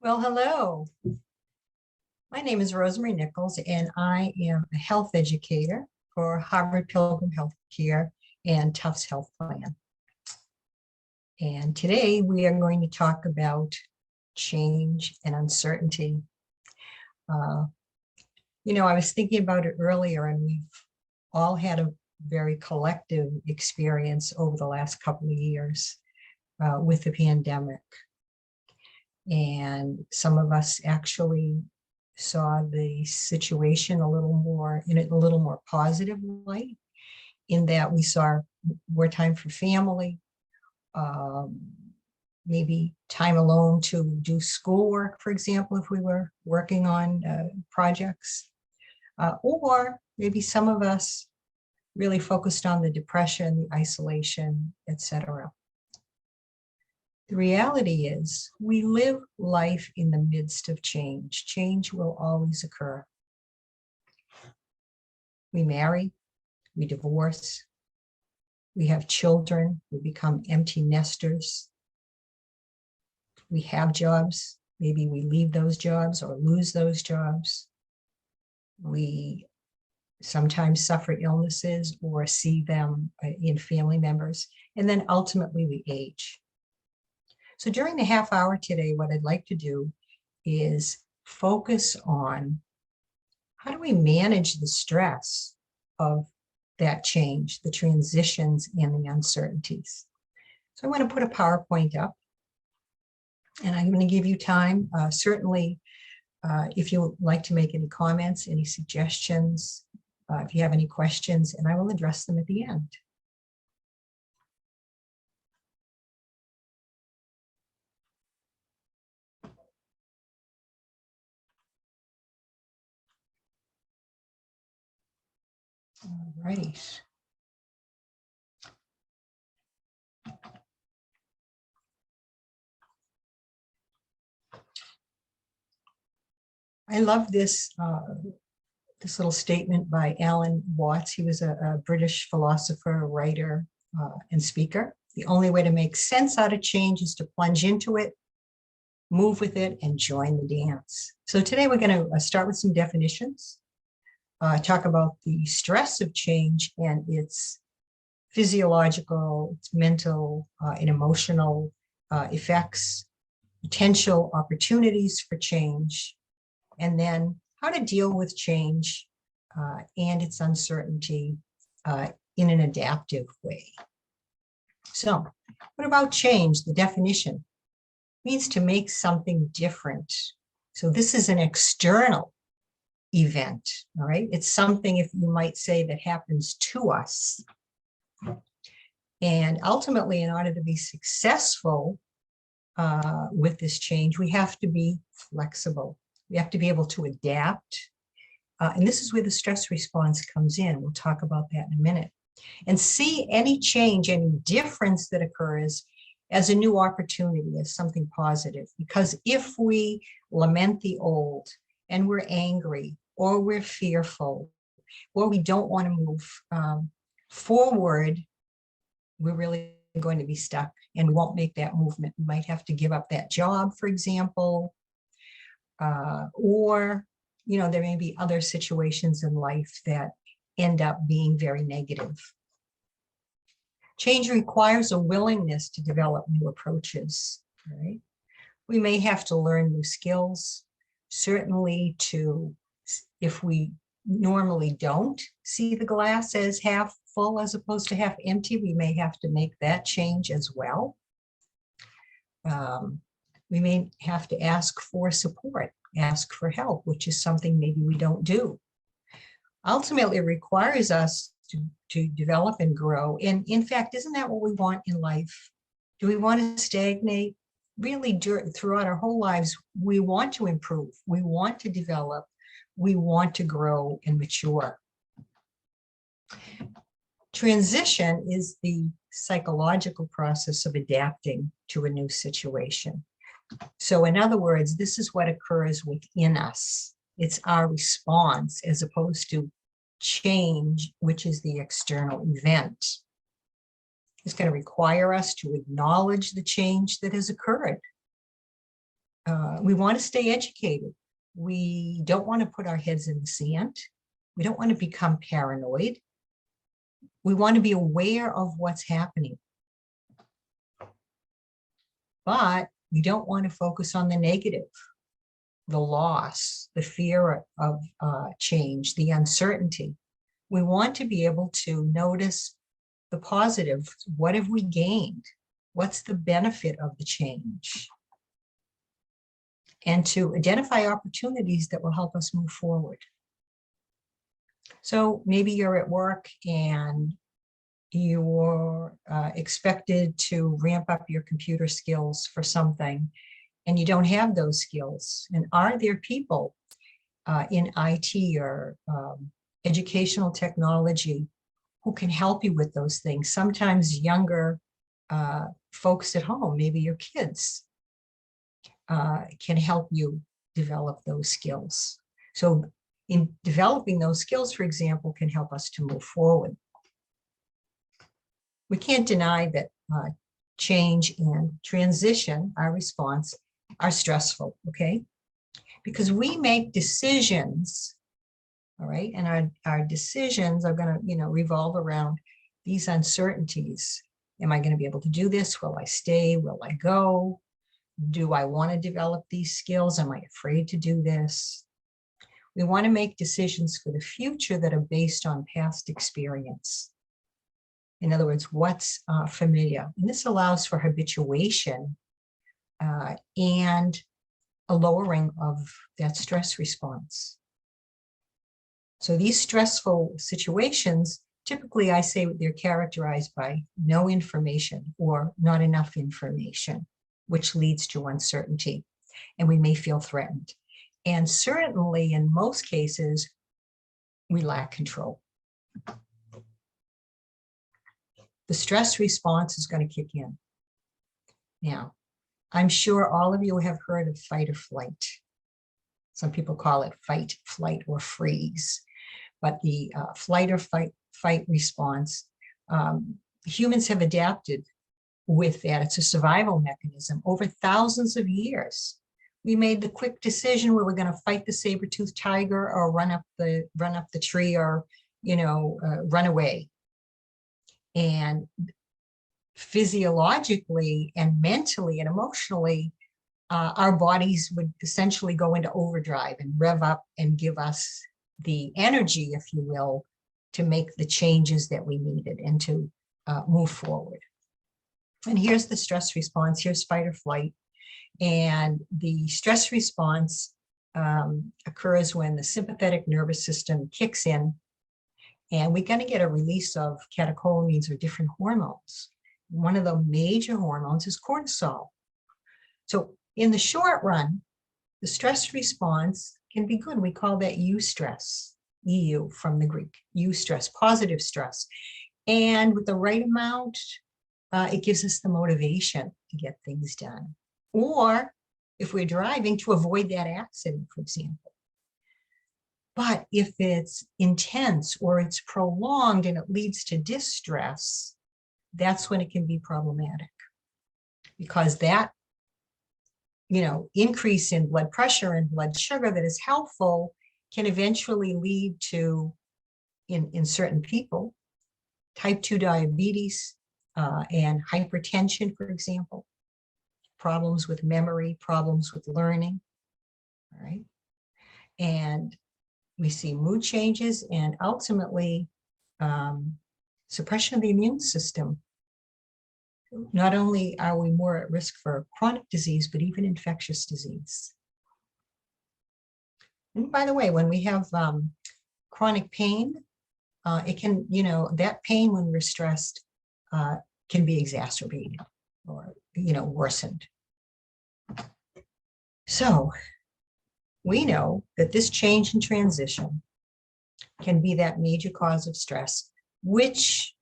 Well, hello. My name is Rosemary Nichols, and I am a health educator for Harvard Pilgrim Healthcare and Tufts Health Plan. And today we are going to talk about change and uncertainty. I was thinking about it earlier, and we've all had a very collective experience over the last couple of years with the pandemic. And some of us actually saw the situation in a little more positive light, in that we saw more time for family, maybe time alone to do schoolwork, for example, if we were working on projects, or maybe some of us really focused on the depression, the isolation, etc. The reality is we live life in the midst of change. Change will always occur. We marry, we divorce, we have children, we become empty nesters. We have jobs, maybe we leave those jobs or lose those jobs. We sometimes suffer illnesses or see them in family members, and then ultimately we age. So during the half hour today, what I'd like to do is focus on how do we manage the stress of that change, the transitions and the uncertainties. So I'm going to put a PowerPoint up, and I'm going to give you time. Certainly, if you would like to make any comments, any suggestions, if you have any questions, and I will address them at the end. All right. I love this little statement by Alan Watts. He was a British philosopher, writer, and speaker. The only way to make sense out of change is to plunge into it, move with it, and join the dance. So today we're going to start with some definitions, talk about the stress of change and its physiological, its mental, and emotional effects, potential opportunities for change, and then how to deal with change and its uncertainty in an adaptive way. So, what about change? The definition means to make something different. So this is an external event, all right? It's something, if you might say, that happens to us. And ultimately, in order to be successful with this change, we have to be flexible. We have to be able to adapt. And this is where the stress response comes in. We'll talk about that in a minute. And see any change, any difference that occurs as a new opportunity, as something positive. Because if we lament the old and we're angry or we're fearful or we don't want to move forward, we're really going to be stuck and we won't make that movement. We might have to give up that job, for example, or there may be other situations in life that end up being very negative. Change requires a willingness to develop new approaches, right? We may have to learn new skills, certainly if we normally don't see the glass as half full as opposed to half empty, we may have to make that change as well. We may have to ask for support, ask for help, which is something maybe we don't do. Ultimately, it requires us to develop and grow. And in fact, isn't that what we want in life? Do we want to stagnate? Really, throughout our whole lives, we want to improve. We want to develop. We want to grow and mature. Transition is the psychological process of adapting to a new situation. So in other words, this is what occurs within us. It's our response as opposed to change, which is the external event. It's going to require us to acknowledge the change that has occurred. We want to stay educated. We don't want to put our heads in the sand. We don't want to become paranoid. We want to be aware of what's happening. But we don't want to focus on the negative, the loss, the fear of change, the uncertainty. We want to be able to notice the positive. What have we gained? What's the benefit of the change? And to identify opportunities that will help us move forward. So maybe you're at work and you're expected to ramp up your computer skills for something, and you don't have those skills. And are there people in IT or educational technology who can help you with those things? Sometimes younger folks at home, maybe your kids, can help you develop those skills. So in developing those skills, for example, can help us to move forward. We can't deny that change and transition, our response, are stressful, okay? Because we make decisions, all right? And our decisions are gonna, revolve around these uncertainties. Am I gonna be able to do this? Will I stay? Will I go? Do I wanna develop these skills? Am I afraid to do this? We wanna make decisions for the future that are based on past experience. In other words, what's familiar. And this allows for habituation and a lowering of that stress response. So these stressful situations, typically I say they're characterized by no information or not enough information, which leads to uncertainty, and we may feel threatened. And certainly in most cases, we lack control. The stress response is going to kick in. Now, I'm sure all of you have heard of fight or flight. Some people call it fight, flight, or freeze. But the flight or fight response, humans have adapted with that. It's a survival mechanism over thousands of years. We made the quick decision where we're going to fight the saber-toothed tiger or run up the tree or run away. And physiologically and mentally and emotionally, our bodies would essentially go into overdrive and rev up and give us the energy, if you will, to make the changes that we needed and to move forward. And here's the stress response. Here's fight or flight. And the stress response occurs when the sympathetic nervous system kicks in, and we're going to get a release of catecholamines or different hormones. One of the major hormones is cortisol. So in the short run, the stress response can be good. We call that eustress, EU from the Greek, eustress, positive stress. And with the right amount, it gives us the motivation to get things done. Or if we're driving, to avoid that accident, for example. But if it's intense or it's prolonged and it leads to distress, that's when it can be problematic, because that, increase in blood pressure and blood sugar that is helpful can eventually lead to, in certain people, type 2 diabetes and hypertension, for example, problems with memory, problems with learning, all right? And we see mood changes and ultimately suppression of the immune system. Not only are we more at risk for chronic disease, but even infectious disease. And by the way, when we have chronic pain, it can, that pain when we're stressed can be exacerbated or, worsened. So we know that this change and transition can be that major cause of stress, which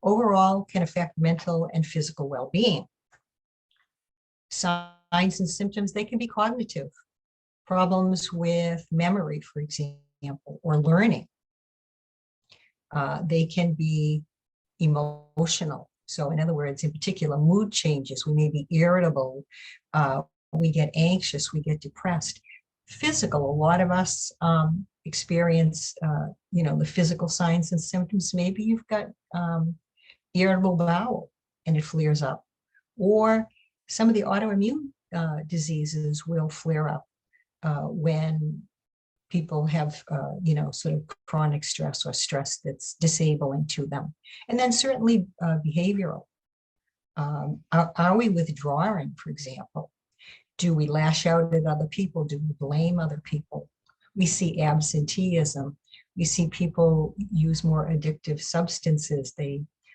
overall can affect mental and physical well-being. Signs and symptoms, they can be cognitive, problems with memory, for example, or learning. They can be emotional. So in other words, in particular, mood changes. We may be irritable. we get anxious, we get depressed. Physical, a lot of us experience, the physical signs and symptoms. Maybe you've got irritable bowel and it flares up, or some of the autoimmune diseases will flare up when people have, sort of chronic stress or stress that's disabling to them. And then certainly behavioral. Are we withdrawing, for example? Do we lash out at other people? Do we blame other people? We see absenteeism. We see people use more addictive substances,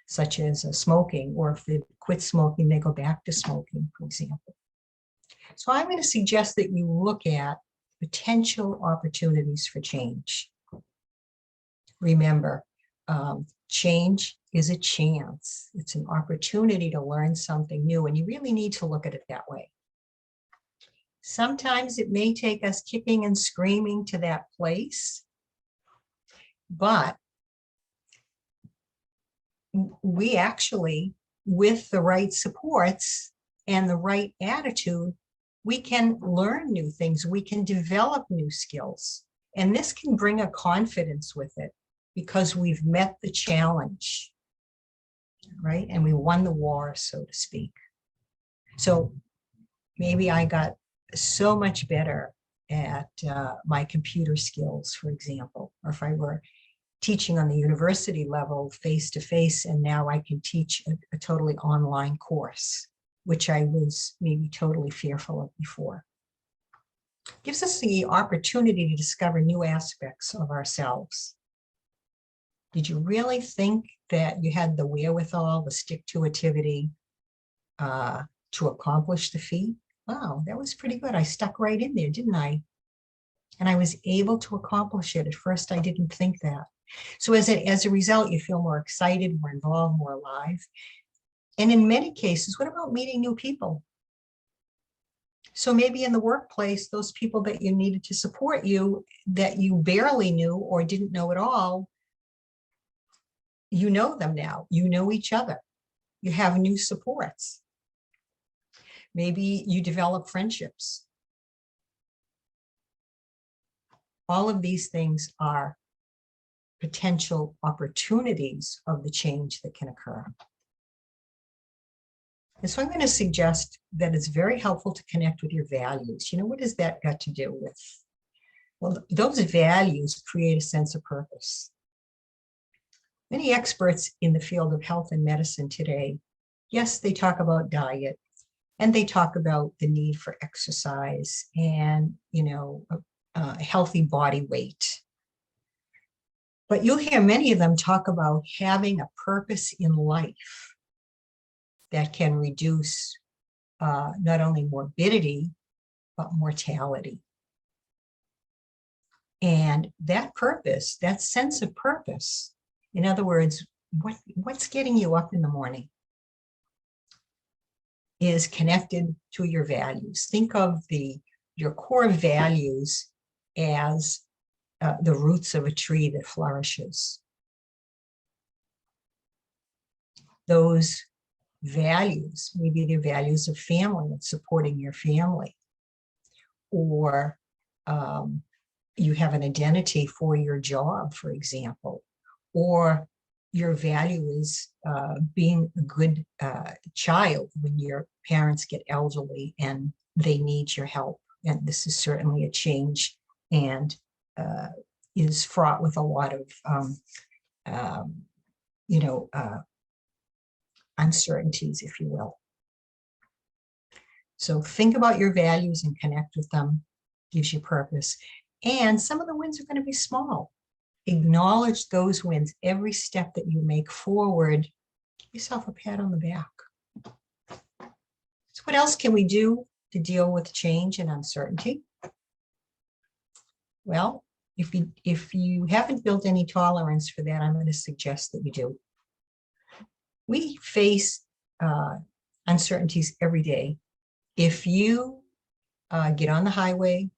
such as smoking, or if they quit smoking, they go back to smoking, for example. So I'm going to suggest that you look at potential opportunities for change. Remember, change is a chance. It's an opportunity to learn something new, and you really need to look at it that way. Sometimes it may take us kicking and screaming to that place, but we actually, with the right supports and the right attitude, we can learn new things. We can develop new skills. And this can bring a confidence with it because we've met the challenge, right? And we won the war, so to speak. So maybe I got so much better at my computer skills, for example, or if I were teaching on the university level face-to-face, and now I can teach a totally online course, which I was maybe totally fearful of before. Gives us the opportunity to discover new aspects of ourselves. Did you really think that you had the wherewithal, the stick-to-itivity to accomplish the feat? Wow, that was pretty good. I stuck right in there, didn't I? And I was able to accomplish it. At first, I didn't think that. So as a result, you feel more excited, more involved, more alive. And in many cases, what about meeting new people? So maybe in the workplace, those people that you needed to support you, that you barely knew or didn't know at all, you know them now. You know each other. You have new supports. Maybe you develop friendships. All of these things are potential opportunities of the change that can occur. And so I'm going to suggest that it's very helpful to connect with your values. What has that got to do with? Well, those values create a sense of purpose. Many experts in the field of health and medicine today, yes, they talk about diet, and they talk about the need for exercise and, a healthy body weight. But you'll hear many of them talk about having a purpose in life that can reduce not only morbidity, but mortality. And that purpose, that sense of purpose, in other words, what's getting you up in the morning, is connected to your values. Think of your core values as the roots of a tree that flourishes. Those values, maybe the values of family and supporting your family, or you have an identity for your job, for example, or your value is being a good child when your parents get elderly and they need your help. And this is certainly a change and is fraught with a lot of, uncertainties, if you will. So think about your values and connect with them, gives you purpose. And some of the wins are going to be small. Acknowledge those wins. Every step that you make forward, give yourself a pat on the back. So what else can we do to deal with change and uncertainty? Well, if you haven't built any tolerance for that, I'm going to suggest that you do. We face uncertainties every day. If you get on the highway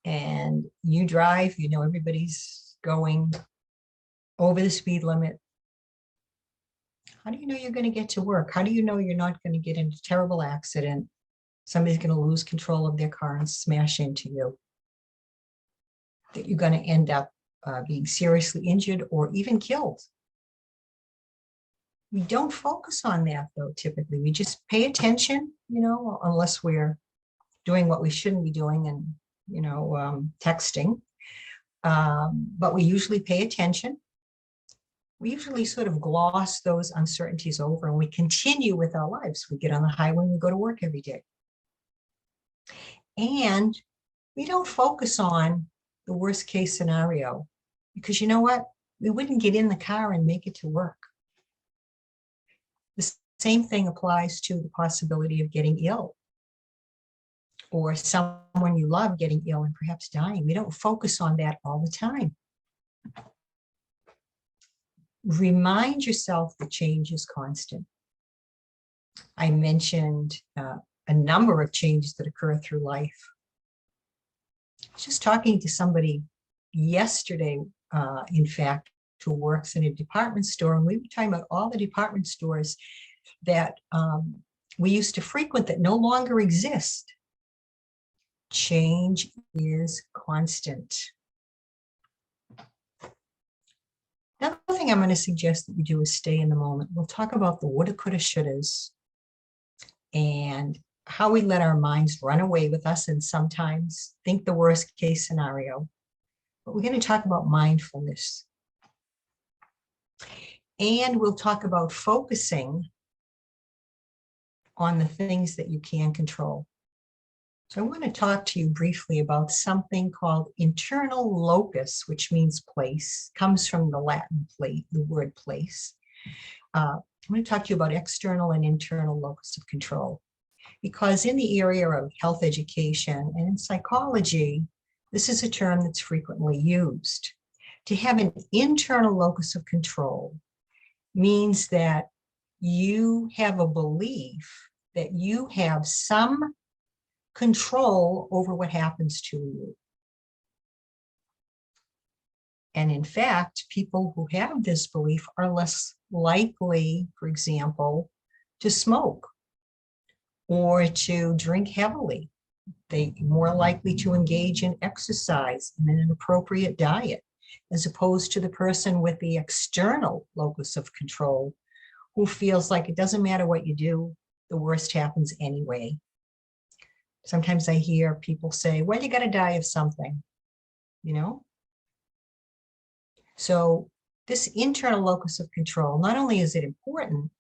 and you drive, everybody's going over the speed limit. How do you know you're going to get to work? How do you know you're not going to get into a terrible accident? somebody's going to lose control of their car and smash into you, that you're going to end up being seriously injured or even killed. We don't focus on that, though, typically. We just pay attention, unless we're doing what we shouldn't be doing and, texting. But we usually pay attention. We usually sort of gloss those uncertainties over and we continue with our lives. We get on the highway and we go to work every day. And we don't focus on the worst case scenario because you know what? We wouldn't get in the car and make it to work. The same thing applies to the possibility of getting ill or someone you love getting ill and perhaps dying. We don't focus on that all the time. Remind yourself that change is constant. I mentioned a number of changes that occur through life. I was just talking to somebody yesterday, in fact, who works in a department store, and we were talking about all the department stores that we used to frequent that no longer exist. Change is constant. Another thing I'm going to suggest that we do is stay in the moment. We'll talk about the woulda, coulda, shouldas and how we let our minds run away with us and sometimes think the worst case scenario. But we're going to talk about mindfulness. And we'll talk about focusing on the things that you can control. So I want to talk to you briefly about something called internal locus, which means place, comes from the Latin plate, the word place. I'm going to talk to you about external and internal locus of control, because in the area of health education and in psychology, this is a term that's frequently used. To have an internal locus of control means that you have a belief that you have some control over what happens to you. And in fact, people who have this belief are less likely, for example, to smoke or to drink heavily. They're more likely to engage in exercise and in an appropriate diet, as opposed to the person with the external locus of control who feels like it doesn't matter what you do, the worst happens anyway. Sometimes I hear people say, well, you got to die of something, So this internal locus of control, not only is it important,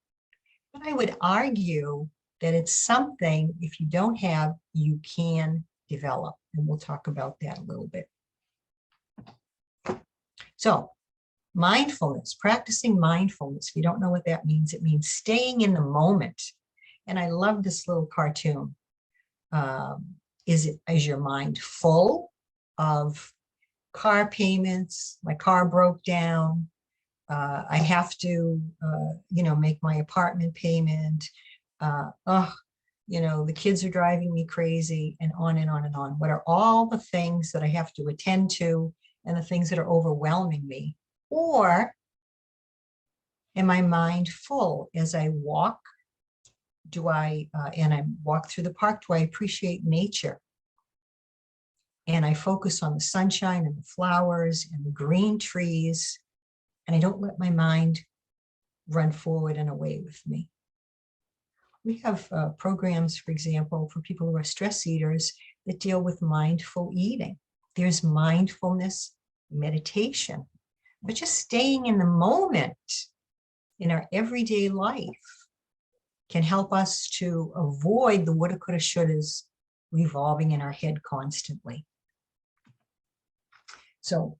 but I would argue that it's something, if you don't have, you can develop. And we'll talk about that a little bit. So mindfulness, practicing mindfulness, if you don't know what that means, it means staying in the moment. And I love this little cartoon. Is your mind full of car payments? My car broke down. I have to, make my apartment payment. The kids are driving me crazy, and on and on and on. What are all the things that I have to attend to and the things that are overwhelming me? Or am I mind full as I walk? And I walk through the park, do I appreciate nature? And I focus on the sunshine and the flowers and the green trees, and I don't let my mind run forward and away with me. We have programs, for example, for people who are stress eaters that deal with mindful eating. There's mindfulness meditation, but just staying in the moment in our everyday life can help us to avoid the woulda, coulda, shouldas revolving in our head constantly. So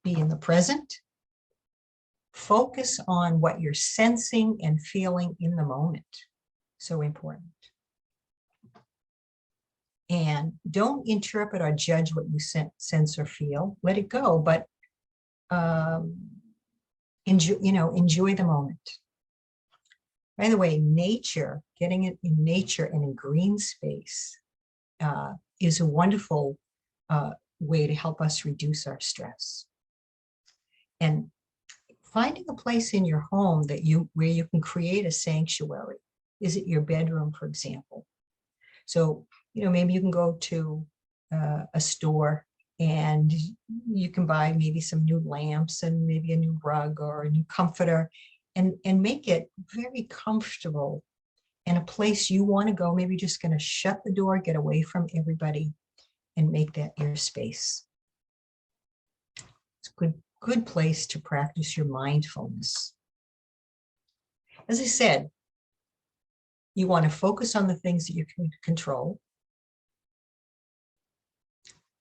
be in the present, focus on what you're sensing and feeling in the moment. So important. And don't interpret or judge what you sense or feel. Let it go, but enjoy the moment. By the way, nature, getting it in nature and in green space is a wonderful way to help us reduce our stress. And finding a place in your home where you can create a sanctuary. Is it your bedroom, for example? So, maybe you can go to a store and you can buy maybe some new lamps and maybe a new rug or a new comforter and make it very comfortable and a place you want to go. Maybe just going to shut the door, get away from everybody and make that your space. It's a good place to practice your mindfulness. As I said, you want to focus on the things that you can control.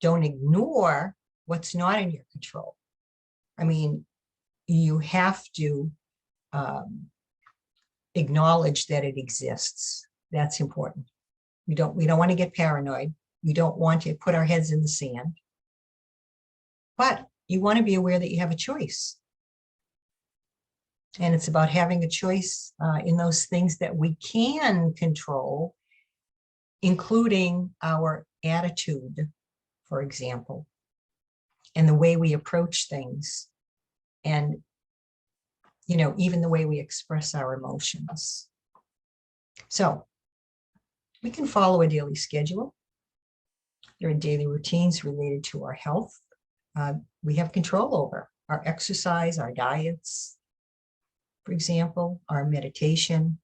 Don't ignore what's not in your control. I mean, you have to acknowledge that it exists. That's important. We don't want to get paranoid. We don't want to put our heads in the sand. But you want to be aware that you have a choice. And it's about having a choice in those things that we can control, including our attitude, for example, and the way we approach things, and even the way we express our emotions. So we can follow a daily schedule. There are daily routines related to our health. We have control over our exercise, our diets, for example, our meditation.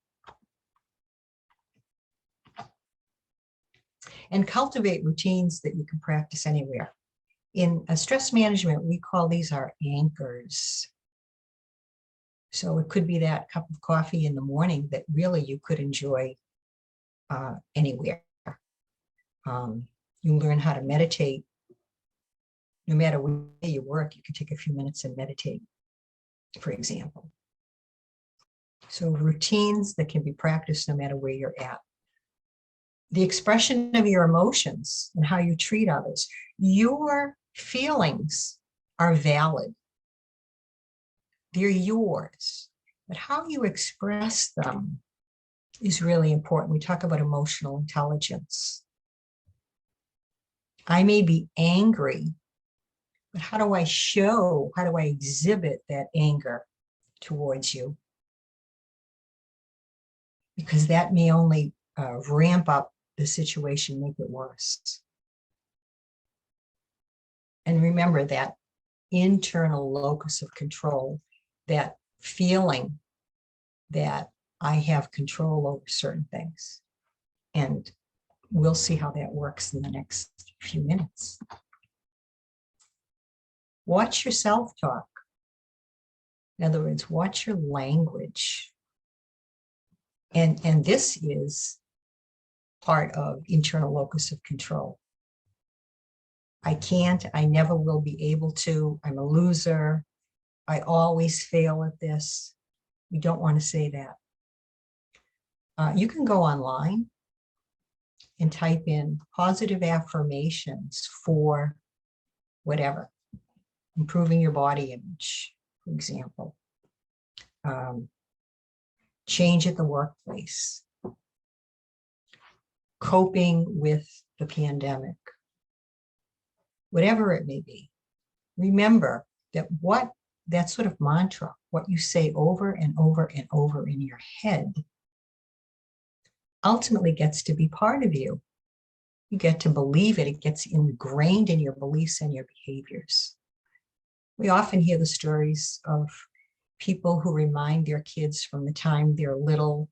And cultivate routines that you can practice anywhere. In stress management, we call these our anchors. So it could be that cup of coffee in the morning that really you could enjoy anywhere. You learn how to meditate. No matter where you work, you can take a few minutes and meditate, for example. So routines that can be practiced no matter where you're at. The expression of your emotions and how you treat others. Your feelings are valid. They're yours. But how you express them is really important. We talk about emotional intelligence. I may be angry, but how do I exhibit that anger towards you? Because that may only ramp up the situation, make it worse. And remember that internal locus of control, that feeling that I have control over certain things. And we'll see how that works in the next few minutes. Watch your self-talk. In other words, watch your language. And this is part of internal locus of control. I can't, I never will be able to, I'm a loser, I always fail at this. We don't want to say that. You can go online and type in positive affirmations for whatever, improving your body image, for example, change at the workplace, coping with the pandemic, whatever it may be. Remember that that sort of mantra, what you say over and over and over in your head, ultimately gets to be part of you. You get to believe it. It gets ingrained in your beliefs and your behaviors. We often hear the stories of people who remind their kids from the time they're little,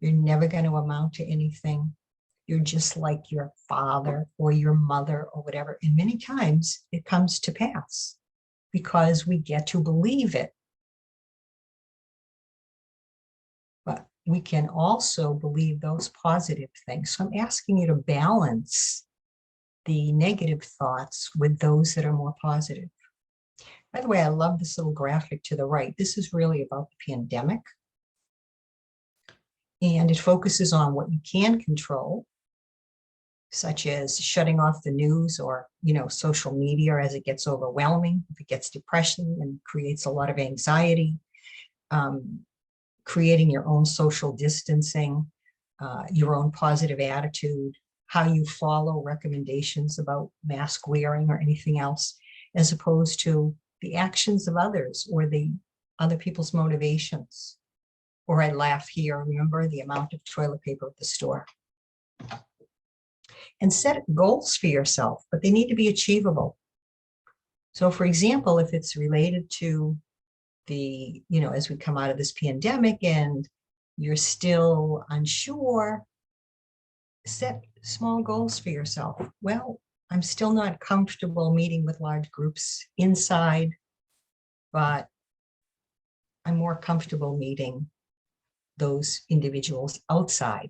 you're never going to amount to anything. You're just like your father or your mother or whatever. And many times it comes to pass because we get to believe it. But we can also believe those positive things. So I'm asking you to balance the negative thoughts with those that are more positive. By the way, I love this little graphic to the right. This is really about the pandemic. And it focuses on what you can control, such as shutting off the news or, social media as it gets overwhelming, if it gets depression and creates a lot of anxiety, creating your own social distancing, your own positive attitude, how you follow recommendations about mask wearing or anything else, as opposed to the actions of others or the other people's motivations. Or I laugh here, remember the amount of toilet paper at the store. and set goals for yourself, but they need to be achievable. So for example, if it's related to as we come out of this pandemic and you're still unsure, set small goals for yourself. Well, I'm still not comfortable meeting with large groups inside, but I'm more comfortable meeting those individuals outside.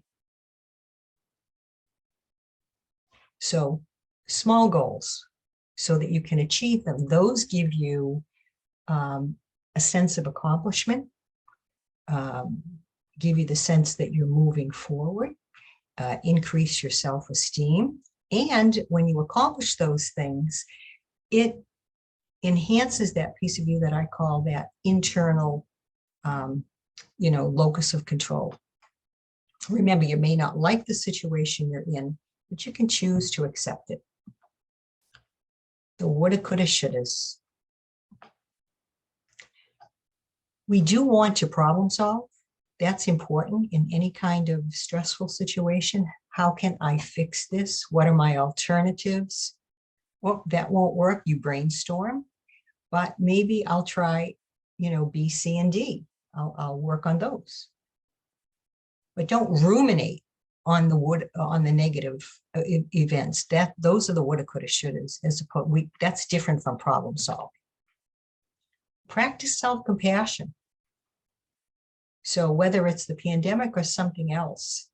So small goals so that you can achieve them. Those give you a sense of accomplishment, give you the sense that you're moving forward, increase your self-esteem. And when you accomplish those things, it enhances that piece of you that I call that internal, locus of control. Remember, you may not like the situation you're in, but you can choose to accept it. The woulda, coulda, shouldas. We do want to problem solve. That's important in any kind of stressful situation. How can I fix this? What are my alternatives? Well, that won't work. You brainstorm, but maybe I'll try, B, C, and D. I'll work on those. But don't ruminate on the negative events. Those are the woulda, coulda, shouldas. That's different from problem solving. Practice self-compassion. So whether it's the pandemic or something else,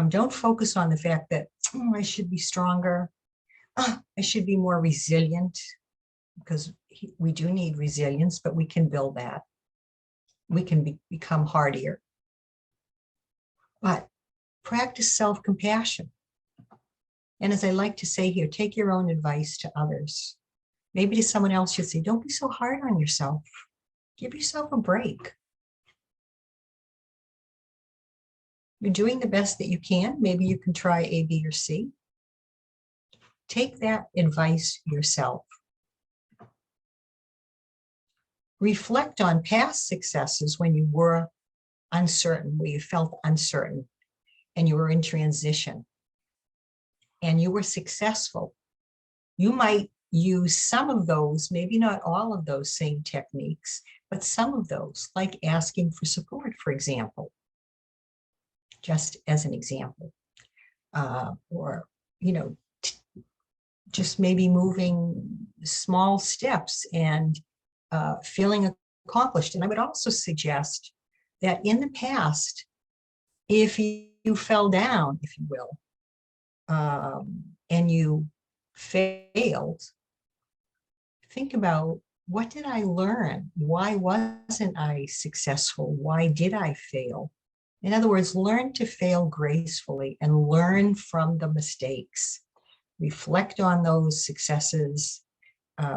don't focus on the fact that I should be stronger. I should be more resilient, because we do need resilience, but we can build that. We can become hardier. But practice self-compassion. And as I like to say here, take your own advice to others. Maybe to someone else, you'll say, don't be so hard on yourself. Give yourself a break. You're doing the best that you can. Maybe you can try A, B, or C. Take that advice yourself. Reflect on past successes when you were uncertain, where you felt uncertain and you were in transition and you were successful. You might use some of those, maybe not all of those same techniques, but some of those, like asking for support, for example, just as an example, or, just maybe moving small steps and feeling accomplished. And I would also suggest that in the past, if you fell down, if you will, and you failed, think about, what did I learn? Why wasn't I successful? Why did I fail? In other words, learn to fail gracefully and learn from the mistakes. Reflect on those successes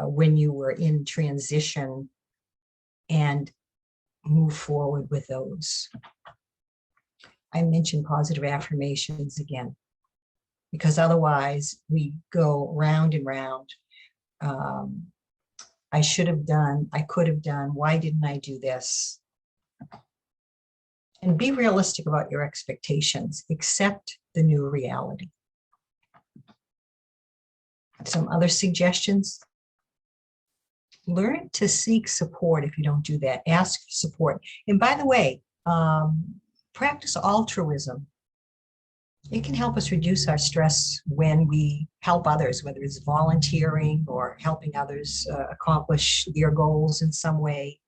when you were in transition and move forward with those. I mentioned positive affirmations again, because otherwise we go round and round. I should have done, I could have done, why didn't I do this? And be realistic about your expectations. Accept the new reality. Some other suggestions. Learn to seek support if you don't do that. Ask for support. And by the way, practice altruism. It can help us reduce our stress when we help others, whether it's volunteering or helping others accomplish their goals in some way.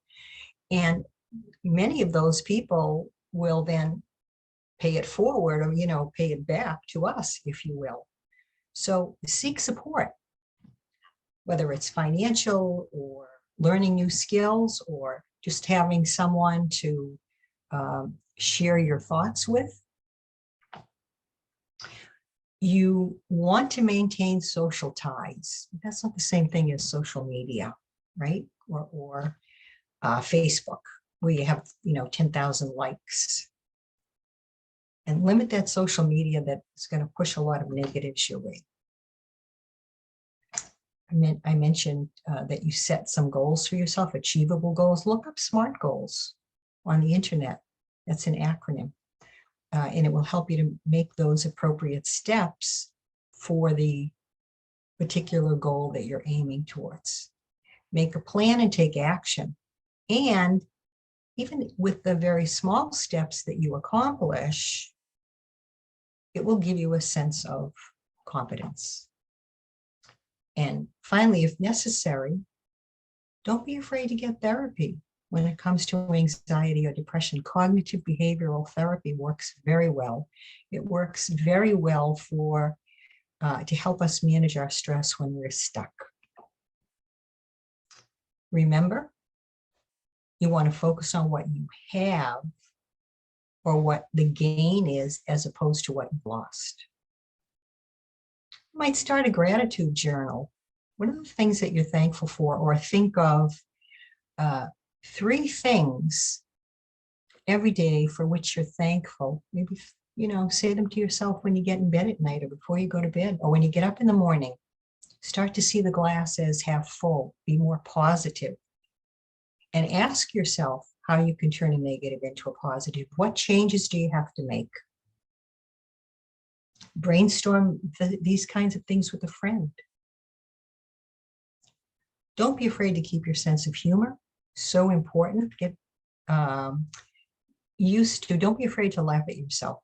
And many of those people will then pay it forward, or, pay it back to us, if you will. So seek support, whether it's financial or learning new skills or just having someone to share your thoughts with. You want to maintain social ties. That's not the same thing as social media, right? Or Facebook, where you have, 10,000 likes. And limit that social media that's going to push a lot of negatives your way. I mentioned that you set some goals for yourself, achievable goals. Look up SMART goals on the internet. That's an acronym. And it will help you to make those appropriate steps for the particular goal that you're aiming towards. Make a plan and take action. And even with the very small steps that you accomplish, it will give you a sense of competence. And finally, if necessary, don't be afraid to get therapy. When it comes to anxiety or depression, cognitive behavioral therapy works very well. It works very well for to help us manage our stress when we're stuck. Remember, you want to focus on what you have or what the gain is as opposed to what you've lost. You might start a gratitude journal. What are the things that you're thankful for? Or think of 3 things every day for which you're thankful. Maybe, say them to yourself when you get in bed at night or before you go to bed or when you get up in the morning. Start to see the glass as half full. Be more positive. And ask yourself how you can turn a negative into a positive. What changes do you have to make? Brainstorm these kinds of things with a friend. Don't be afraid to keep your sense of humor. So important. Get used to, don't be afraid to laugh at yourself.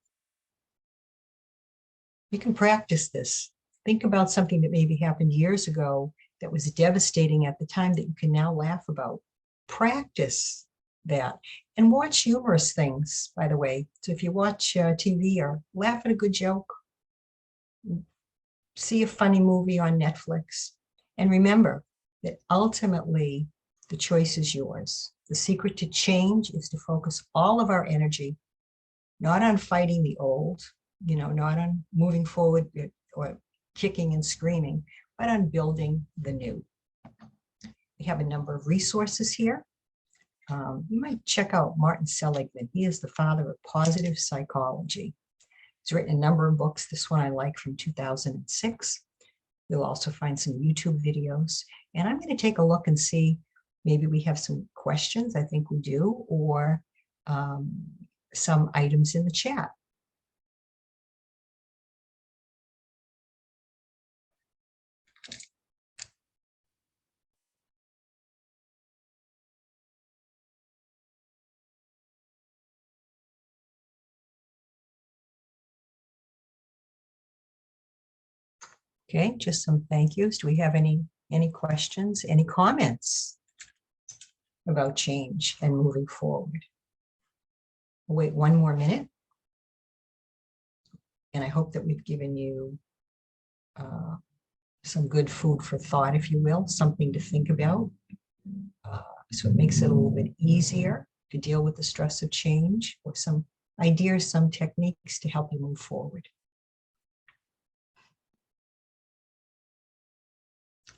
You can practice this. Think about something that maybe happened years ago that was devastating at the time that you can now laugh about. Practice that and watch humorous things, by the way. So if you watch TV or laugh at a good joke, see a funny movie on Netflix, and remember that ultimately the choice is yours. The secret to change is to focus all of our energy, not on fighting the old, not on moving forward or kicking and screaming, but on building the new. We have a number of resources here. You might check out Martin Seligman. He is the father of positive psychology. He's written a number of books. This one I like from 2006. You'll also find some YouTube videos. And I'm going to take a look and see, maybe we have some questions. I think we do, or some items in the chat. Okay, just some thank yous. Do we have any questions, any comments about change and moving forward? We'll wait one more minute. And I hope that we've given you some good food for thought, if you will, something to think about. So it makes it a little bit easier to deal with the stress of change, or some ideas, some techniques to help you move forward.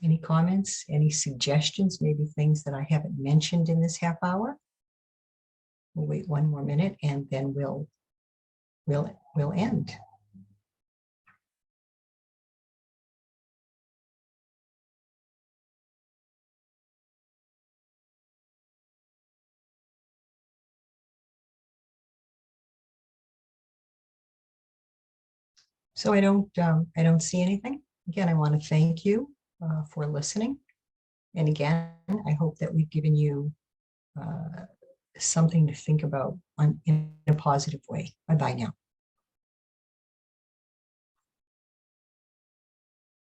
Any comments, any suggestions, maybe things that I haven't mentioned in this half hour? We'll wait one more minute and then we'll end. So I don't see anything. Again, I want to thank you for listening. And again, I hope that we've given you something to think about in a positive way. Bye-bye now.